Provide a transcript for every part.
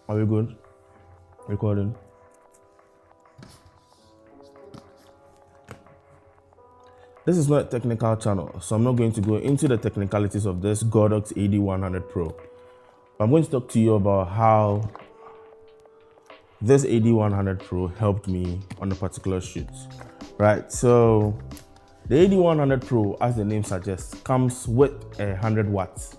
Are we good? Recording. This is not a technical channel, so I'm not going to go into the technicalities of this GODOX AD100 Pro. I'm going to talk to you about how this AD100 Pro helped me on a particular shoot. Right, so the AD100 Pro, as the name suggests, comes with 100 watts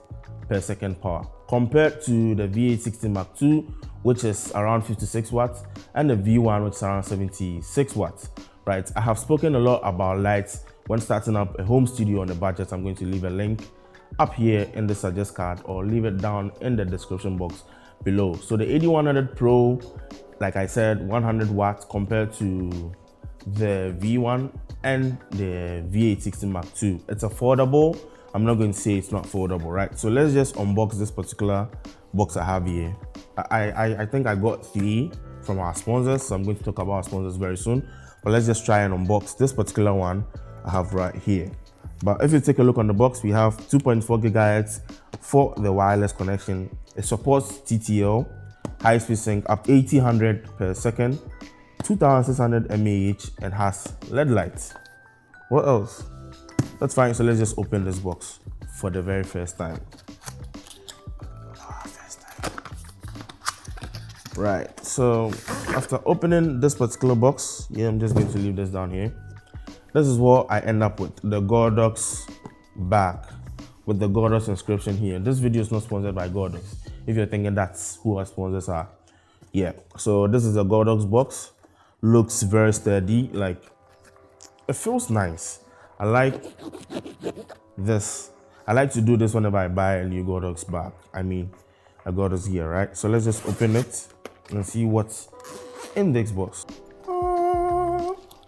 per second power, compared to the V860 Mark II, which is around 56 watts, and the V1, which is around 76 watts. Right, I have spoken a lot about lights when starting up a home studio on a budget. I'm going to leave a link up here in the suggest card or leave it down in the description box below. So the AD100 Pro, like I said, 100 watts compared to the V1 and the V860 Mark II. It's affordable. I'm not going to say it's not affordable, right? So let's just unbox this particular box I have here. I think I got 3 from our sponsors, so I'm going to talk about our sponsors very soon. But let's just try and unbox this particular one I have right here. But if you take a look on the box, we have 2.4 gigahertz for the wireless connection. It supports TTL, high-speed sync up to 800 per second, 2600 mAh, and has LED lights. What else? That's fine, so let's just open this box for the very first time. Right, so after opening this particular box, I'm just going to leave this down here. This is what I end up with, the GODOX bag with the GODOX inscription here. This video is not sponsored by GODOX, if you're thinking that's who our sponsors are. Yeah, so this is a GODOX box. Looks very sturdy, like it feels nice. I like this. I like to do this whenever I buy a new GODOX bag. I mean, a GODOX gear, right? So let's just open it and see what's in this box.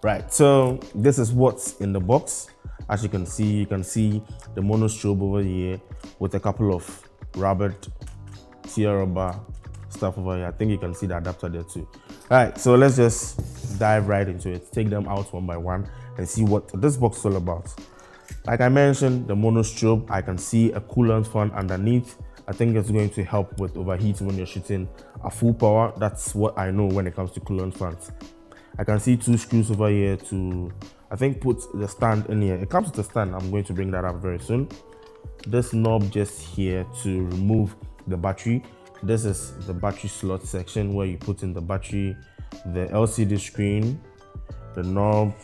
Right, so this is what's in the box. As you can see the monostrobe over here with a couple of rabbit tear rubber stuff over here. I think you can see the adapter there too. All right, so let's just dive right into it, take them out one by one and see what this box is all about. Like I mentioned, the monostrobe, I can see a coolant fan underneath. I think it's going to help with overheating when you're shooting at full power. That's what I know when it comes to coolant fans. I can see 2 screws over here to, I think, put the stand in here. It comes with a stand. I'm going to bring that up very soon. This knob just here to remove the battery. This is the battery slot section where you put in the battery, the LCD screen, the knob,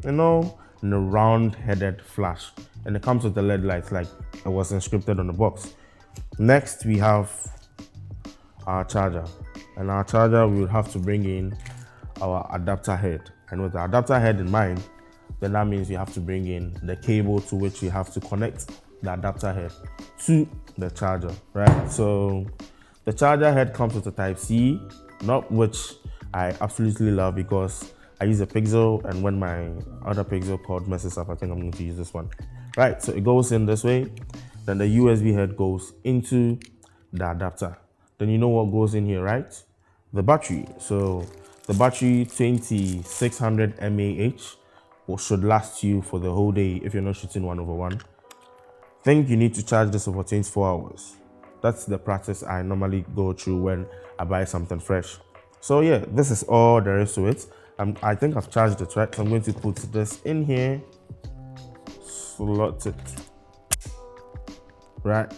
and the round-headed flash. And it comes with the LED lights like it was inscripted on the box. Next, we have our charger. And our charger, we will have to bring in our adapter head. And with the adapter head in mind, then that means you have to bring in the cable to which you have to connect the adapter head to the charger, right? So the charger head comes with a Type-C, not which I absolutely love because I use a Pixel, and when my other Pixel cord messes up, I think I'm going to use this one. Right, so it goes in this way, then the USB head goes into the adapter. Then you know what goes in here, right? The battery. So the battery, 2600 mAh, should last you for the whole day if you're not shooting 1/1. I think you need to charge this for 24 hours. That's the practice I normally go through when I buy something fresh. So yeah, this is all there is to it. I think I've charged it, right? So I'm going to put this in here, slot it, right?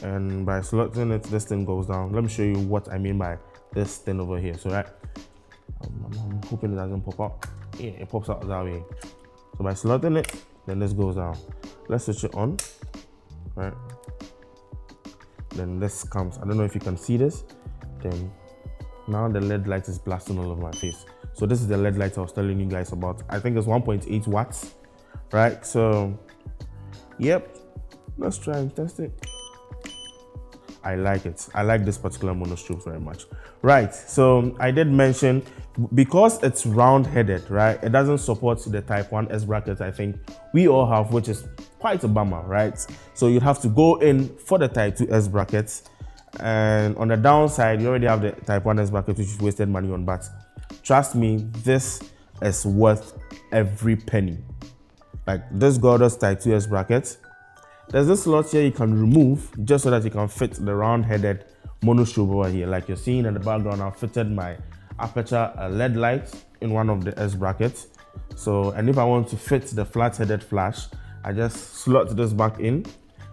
And by slotting it, this thing goes down. Let me show you what I mean by this thing over here. So right, I'm hoping it doesn't pop up. Yeah, it pops out that way. So by slotting it, then this goes down. Let's switch it on, right? Then this comes. I don't know if you can see this. Then now the LED light is blasting all over my face. So this is the LED light I was telling you guys about. I think it's 1.8 watts, right? So, yep, let's try and test it. I like it. I like this particular monostrobe very much. Right, so I did mention, because it's round-headed, right, it doesn't support the Type 1S bracket I think we all have, which is quite a bummer, right? So you'd have to go in for the Type 2S brackets, and on the downside, you already have the Type 1S bracket, which is wasted money on, but trust me, this is worth every penny. Like this GODOX Type 2S bracket, there's this slot here you can remove just so that you can fit the round-headed monostrobe over here. Like you're seeing in the background, I've fitted my aperture LED light in one of the S brackets. So, and if I want to fit the flat-headed flash, I just slot this back in,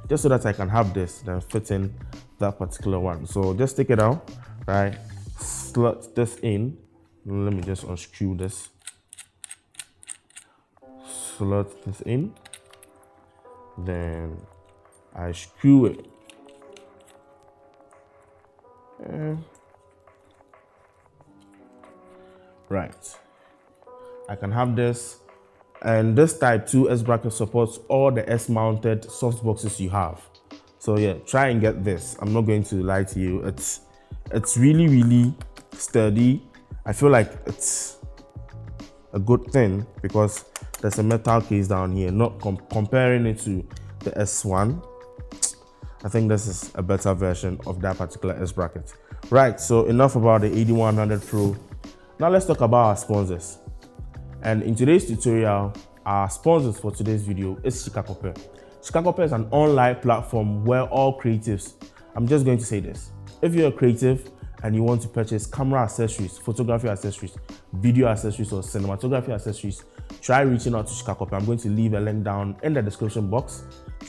just so that I can have this, then fit in that particular one. So just take it out, right? Slot this in. Let me just unscrew this. Slot this in. Then I screw it. Right. I can have this. And this type 2 S bracket supports all the S mounted softboxes you have. So yeah, try and get this. I'm not going to lie to you. It's really, really sturdy. I feel like it's a good thing because there's a metal case down here. Not comparing it to the S1. I think this is a better version of that particular S bracket. Right, so enough about the AD100 Pro. Now let's talk about our sponsors. And in today's tutorial, our sponsors for today's video is SHIKAKOPE. SHIKAKOPE is an online platform where all creatives, I'm just going to say this, if you're a creative and you want to purchase camera accessories, photography accessories, video accessories, or cinematography accessories, try reaching out to SHIKAKOPE. I'm going to leave a link down in the description box,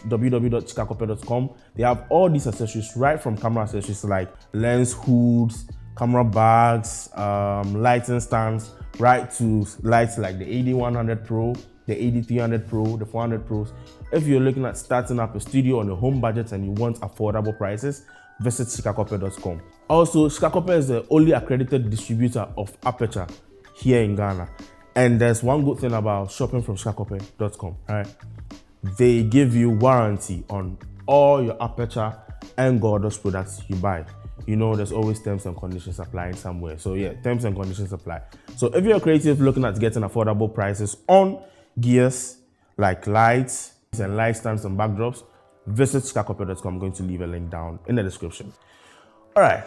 www.shikakope.com. They have all these accessories, right from camera accessories like lens hoods, camera bags, lighting stands, right to lights like the AD100 Pro, the AD300 Pro, the 400 Pros. If you're looking at starting up a studio on a home budget and you want affordable prices, visit shikakope.com. Also, SHIKAKOPE is the only accredited distributor of aperture here in Ghana. And there's one good thing about shopping from shikakope.com, right? They give you warranty on all your aperture and GODOX products you buy. You know, there's always terms and conditions applying somewhere. So yeah, terms and conditions apply. So if you're a creative looking at getting affordable prices on gears like lights and light stands and backdrops, visit shikakope.com. I'm going to leave a link down in the description. All right.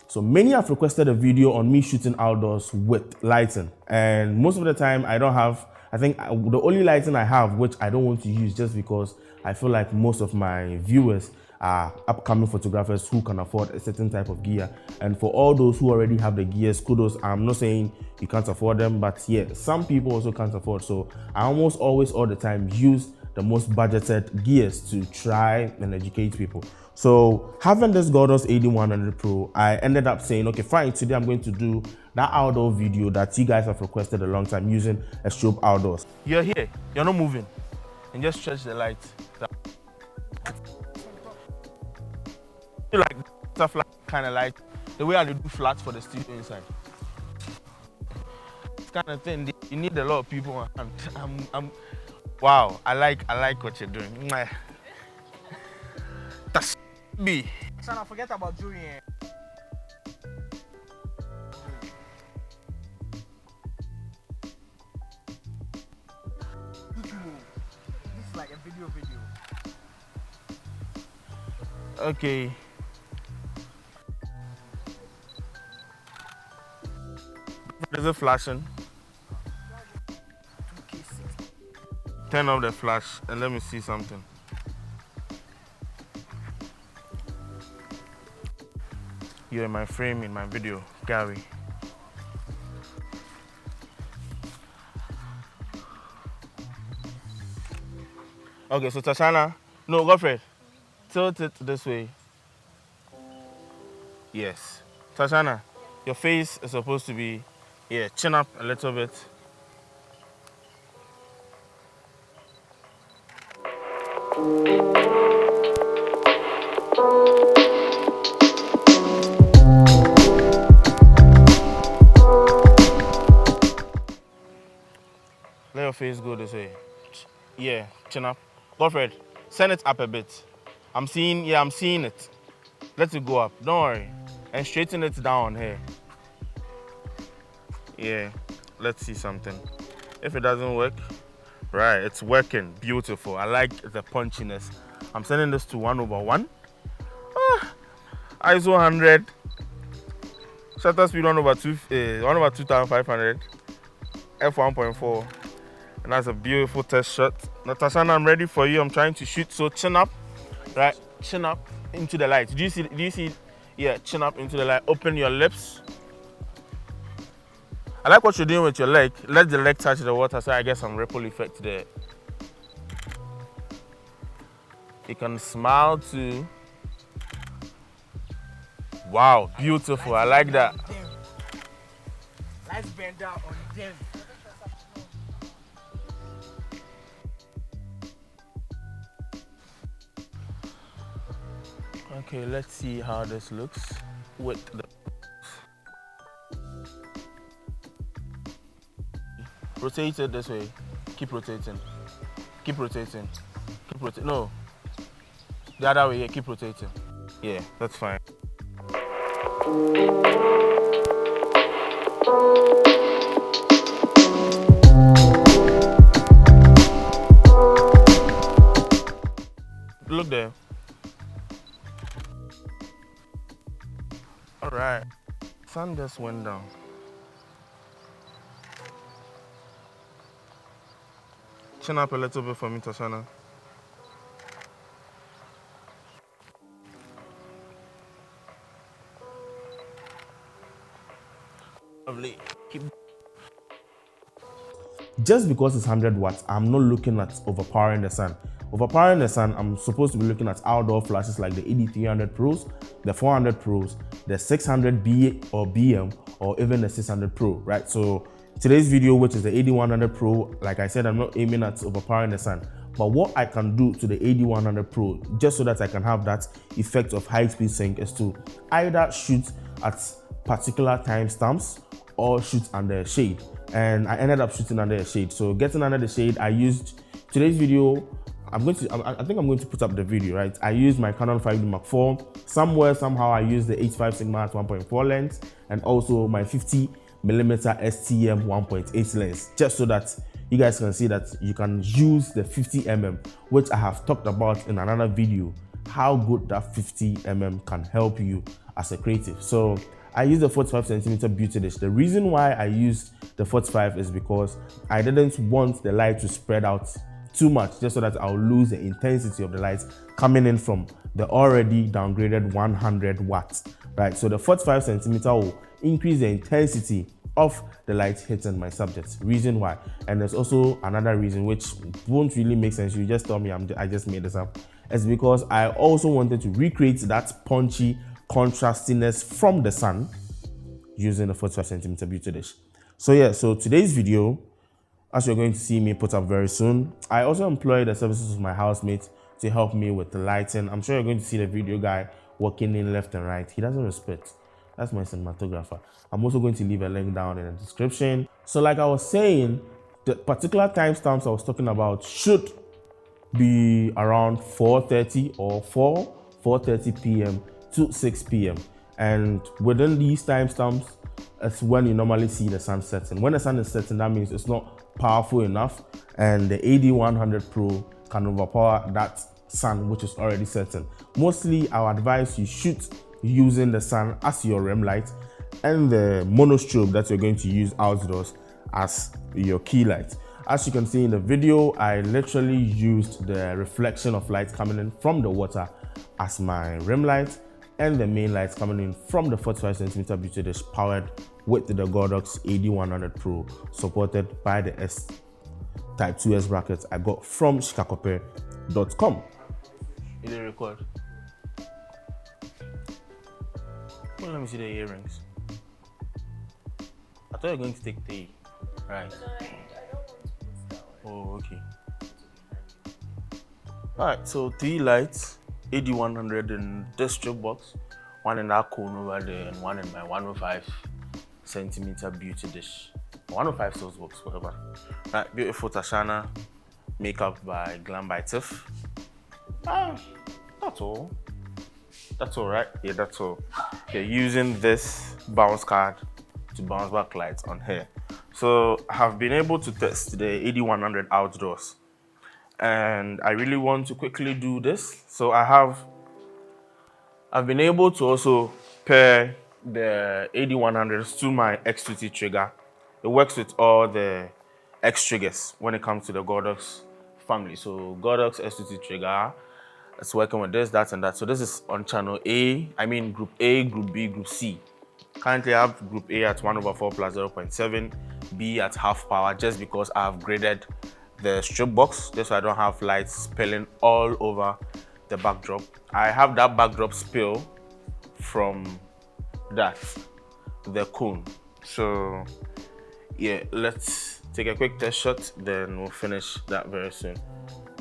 So many have requested a video on me shooting outdoors with lighting. And most of the time I don't have, I think the only lighting I have, which I don't want to use just because I feel like most of my viewers are upcoming photographers who can afford a certain type of gear. And for all those who already have the gears, kudos. I'm not saying you can't afford them, but yeah, some people also can't afford. So I almost always all the time use the most budgeted gears to try and educate people. So having this GODOX AD100 Pro, I ended up saying, okay, fine, today I'm going to do that outdoor video that you guys have requested a long time using a strobe outdoors. You're here, you're not moving, and just stretch the light down. You like stuff like kind of like the way I do flats for the studio inside. This kind of thing, you need a lot of people. Wow, I like what you're doing. That's me. Son, forget about Julian. This is like a video. Okay. Is it flashing? Turn off the flash and let me see something. You're in my frame in my video, Gary. Okay, so Tashana, no, Godfrey, tilt it this way. Yes. Tashana, your face is supposed to be, yeah, chin up a little bit. Let your face go this way. Yeah, chin up. Godfred, send it up a bit. I'm seeing it. Let it go up, don't worry. And straighten it down here. Yeah, let's see something. If it doesn't work, right, it's working, beautiful. I like the punchiness. I'm sending this to 1/1. ISO 100. Shutter speed 1/2500. f1.4. And that's a beautiful test shot. Natasha, I'm ready for you. I'm trying to shoot. So chin up, right? Chin up into the light. Do you see? Yeah, chin up into the light. Open your lips. I like what you're doing with your leg. Let the leg touch the water so I get some ripple effect there. You can smile too. Wow, beautiful. I like that. Lights bend down on them. Okay, let's see how this looks with the... Rotate it this way. Keep rotating. Keep rotating. Keep rotating. No. The other way, yeah, keep rotating. Yeah, that's fine. Look there. All right. Sun just went down. Chin up a little bit for me, Tashana. Lovely. Keep. Just because it's 100 watts, I'm not looking at overpowering the sun. Overpowering the sun, I'm supposed to be looking at outdoor flashes like the AD300 Pros, the 400 Pros, the 600 B or BM, or even the 600 Pro, right? So today's video, which is the AD100 Pro, like I said, I'm not aiming at overpowering the sun. But what I can do to the AD100 Pro, just so that I can have that effect of high speed sync, is to either shoot at particular timestamps or shoot under a shade. And I ended up shooting under a shade. So getting under the shade, I used today's video. I think I'm going to put up the video, right? I used my Canon 5D Mark IV. Somehow I used the H5 Sigma at 1.4 lens and also my 50mm STM 1.8 lens, just so that you guys can see that you can use the 50mm, which I have talked about in another video, how good that 50mm can help you as a creative. So I used the 45cm beauty dish. The reason why I used the 45 is because I didn't want the light to spread out too much, just so that I'll lose the intensity of the lights coming in from the already downgraded 100 watts, right? So the 45cm will increase the intensity of the light hitting my subject. Reason why. And there's also another reason which won't really make sense. You just tell me I just made this up. It's because I also wanted to recreate that punchy contrastiness from the sun using the 45cm beauty dish. So yeah, so today's video, as you're going to see me put up very soon, I also employ the services of my housemate to help me with the lighting. I'm sure you're going to see the video guy walking in left and right. He doesn't respect. That's my cinematographer. I'm also going to leave a link down in the description. So like I was saying, the particular timestamps I was talking about should be around 4:30 or 4:30 p.m. to 6 p.m. And within these timestamps, it's when you normally see the sun setting. When the sun is setting, that means it's not powerful enough, and the AD100 Pro can overpower that sun which is already setting. Mostly, I would advise you shoot using the sun as your rim light and the monostrobe that you're going to use outdoors as your key light. As you can see in the video, I literally used the reflection of light coming in from the water as my rim light, and the main lights coming in from the 45cm beauty dish powered with the GODOX AD100 Pro, supported by the S Type 2S brackets I got from SHIKAKOPE.com. Did it record? Well, let me see the earrings. I thought you were going to take the right. No, I don't want to put that one. Oh, okay. Alright, so 3 lights, AD100 in this strip box, one in that cone over there, and one in my 105cm beauty dish. 105 sauce box, whatever. Right, beautiful Tashana, makeup by Glam by Tiff. That's all. That's all, right? Yeah, that's all. Okay, using this bounce card to bounce back lights on here. So I have been able to test the AD100 outdoors, and I really want to quickly do this. So I've been able to also pair the AD100s to my X2T trigger. It works with all the X triggers when it comes to the GODOX family. So GODOX X2T trigger, it's working with this, that, and that. So this is on channel A, I mean group A, group B, group C. Currently I have group A at 1/4 plus 0.7, B at half power, just because I have graded the strip box, just so I don't have lights spilling all over the backdrop. I have that backdrop spill from that, the cone. So yeah, let's take a quick test shot, then we'll finish that very soon.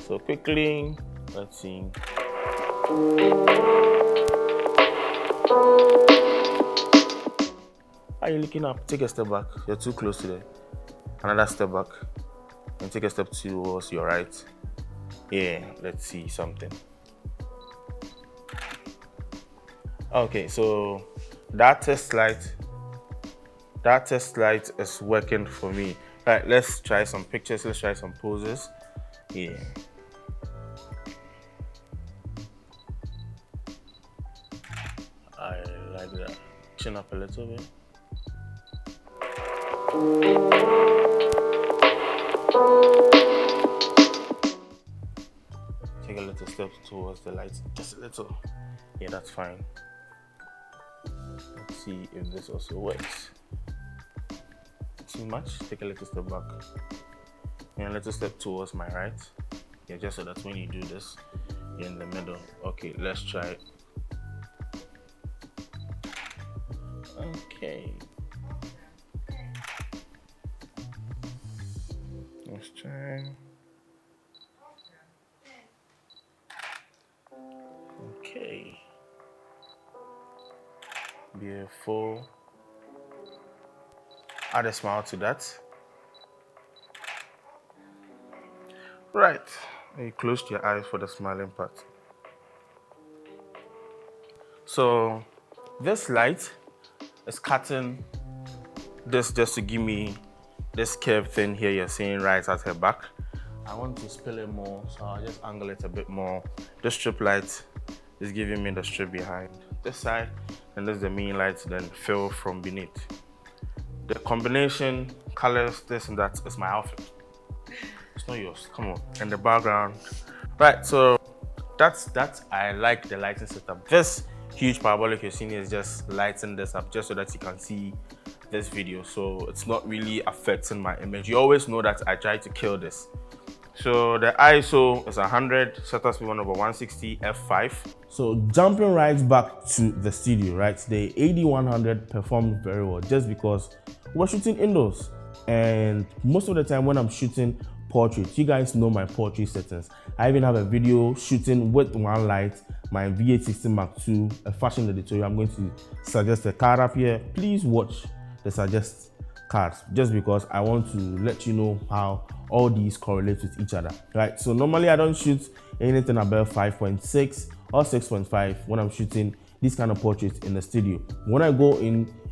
So quickly, let's see. Are you looking up? Take a step back. You're too close to there. Another step back. And take a step towards your right. Yeah, let's see something. Okay, so that test light is working for me. All right, let's try some pictures. Let's try some poses. Yeah. I like that. Chin up a little bit. Take a little step towards the light, just a little. Yeah, that's fine. Let's see if this also works. Too much? Take a little step back. And a little step towards my right. Yeah, just so that when you do this, you're in the middle. Okay, let's try it. Okay. Let's try. Okay. Beautiful. Add a smile to that. Right. You closed your eyes for the smiling part. So this light is cutting this just to give me this curved thing here you're seeing right at her back. I want to spill it more, so I'll just angle it a bit more. This strip light is giving me the strip behind this side, and this is the main light then fill from beneath. The combination, colors, this and that is my outfit. It's not yours, come on. And the background. Right, so that's I like the lighting setup. This huge parabolic you're seeing is just lighting this up just so that you can see this video. So it's not really affecting my image. You always know that I try to kill this. So the ISO is 100, shutter speed 1/160 f5. So jumping right back to the studio, right? The AD100 performed very well just because we're shooting indoors. And most of the time when I'm shooting portraits, you guys know my portrait settings. I even have a video shooting with one light, my V860 Mark II, a fashion editorial. I'm going to suggest a card up here. Please watch the suggest cards just because I want to let you know how all these correlate with each other, right? So normally I don't shoot anything above 5.6 or 6.5 when I'm shooting this kind of portraits in the studio. When I go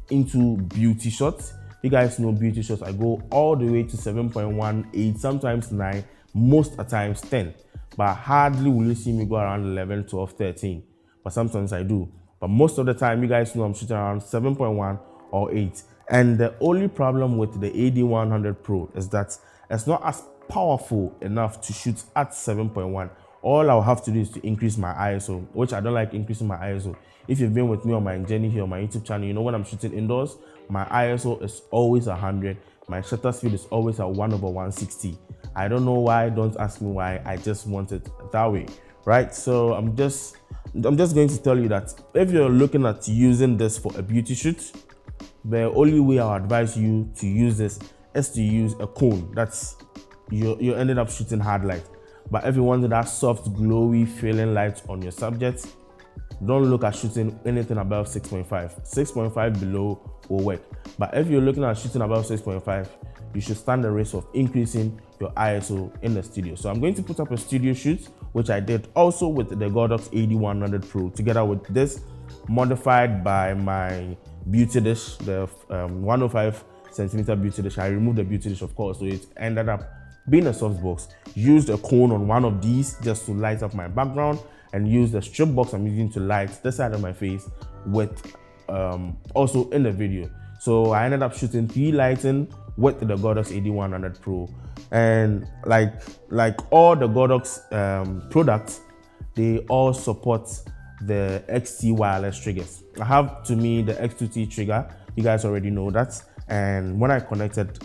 into beauty shots, you guys know beauty shots, I go all the way to 7.1, 8, sometimes 9, most at times 10. But hardly will you see me go around 11, 12, 13. But sometimes I do. But most of the time, you guys know I'm shooting around 7.1 or 8. And the only problem with the AD100 Pro is that it's not as powerful enough to shoot at 7.1. All I'll have to do is to increase my ISO, which I don't like increasing my ISO. If you've been with me on my journey here on my YouTube channel, you know when I'm shooting indoors, my ISO is always 100. My shutter speed is always at 1/160. I don't know why, don't ask me why, I just want it that way, right? So I'm just going to tell you that if you're looking at using this for a beauty shoot, the only way I'll advise you to use this is to use a cone. That's, you ended up shooting hard light. But if you wanted that soft, glowy feeling light on your subject, don't look at shooting anything above 6.5. 6.5 below will work. But if you're looking at shooting above 6.5, you should stand the risk of increasing your ISO in the studio. So I'm going to put up a studio shoot, which I did also with the GODOX AD100 Pro, together with this modified by my beauty dish, the 105 centimeter beauty dish. I removed the beauty dish, of course, so it ended up being a softbox. Used a cone on one of these just to light up my background, and used the strip box I'm using to light this side of my face with also in the video. So I ended up shooting 3 lighting with the GODOX AD100 Pro. And like all the GODOX products, they all support the XT wireless triggers. I have, to me, the X2T trigger. You guys already know that. And when I connected,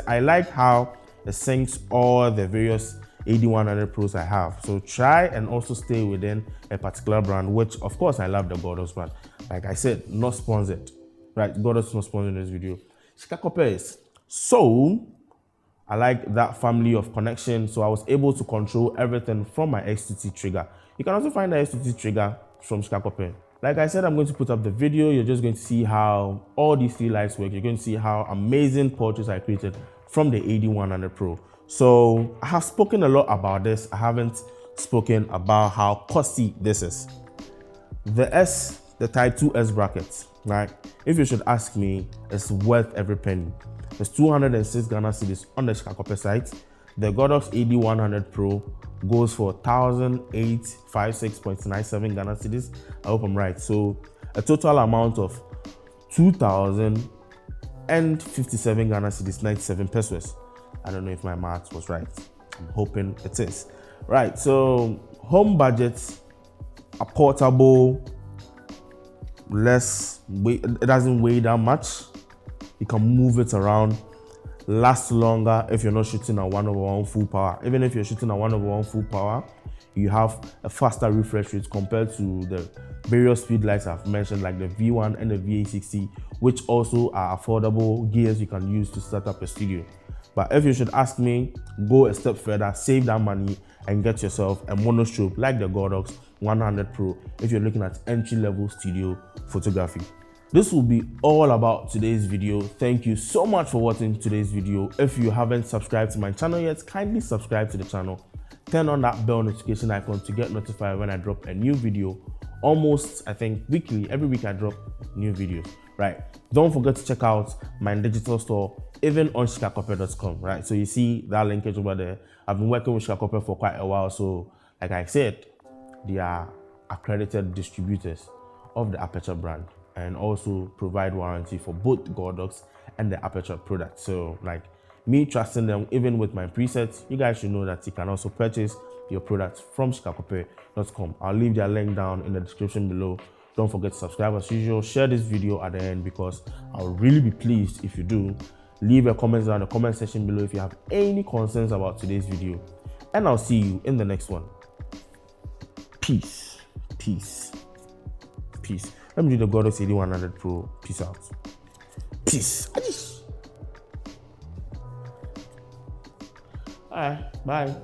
I like how it syncs all the various AD100 Pros I have. So try and also stay within a particular brand, which of course I love the GODOX brand. Like I said, not sponsored, right? GODOX not sponsored in this video. SHIKAKOPE is. So I like that family of connection. So I was able to control everything from my X2T trigger. You can also find the X2T trigger from SHIKAKOPE. Like I said, I'm going to put up the video. You're just going to see how all these three lights work. You're going to see how amazing portraits I created from the AD100 Pro. So I have spoken a lot about this. I haven't spoken about how costly this is. The Type 2S bracket, right? If you should ask me, it's worth every penny. There's 206 Ghana cedis on the SHIKAKOPE site. The GODOX AD100 Pro goes for 1,856.97 Ghana cedis. I hope I'm right. So a total amount of 2,057 Ghana cedis, 97 pesos. I don't know if my math was right. I'm hoping it is. Right, so home budget, a portable, less weight, it doesn't weigh that much. You can move it around, lasts longer if you're not shooting at 1/1 full power. Even if you're shooting at 1/1 full power, you have a faster refresh rate compared to the various speed lights I've mentioned, like the V1 and the VA60, which also are affordable gears you can use to set up a studio. But if you should ask me, go a step further, save that money and get yourself a monostrobe like the GODOX 100 Pro if you're looking at entry-level studio photography. This will be all about today's video. Thank you so much for watching today's video. If you haven't subscribed to my channel yet, kindly subscribe to the channel. Turn on that bell notification icon to get notified when I drop a new video. Almost, I think, weekly. Every week I drop new videos, right? Don't forget to check out my digital store, even on shikakope.com, right? So you see that linkage over there. I've been working with SHIKAKOPE for quite a while. So like I said, they are accredited distributors of the Aperture brand and also provide warranty for both GODOX and the Aperture product. So like me trusting them, even with my presets, you guys should know that you can also purchase your products from shikakope.com. I'll leave their link down in the description below. Don't forget to subscribe as usual. Share this video at the end because I'll really be pleased if you do. Leave your comments down in the comment section below if you have any concerns about today's video. And I'll see you in the next one. Peace. Peace. Peace. Let me do the GODOX AD100 Pro. Peace out. Peace. Alright, bye.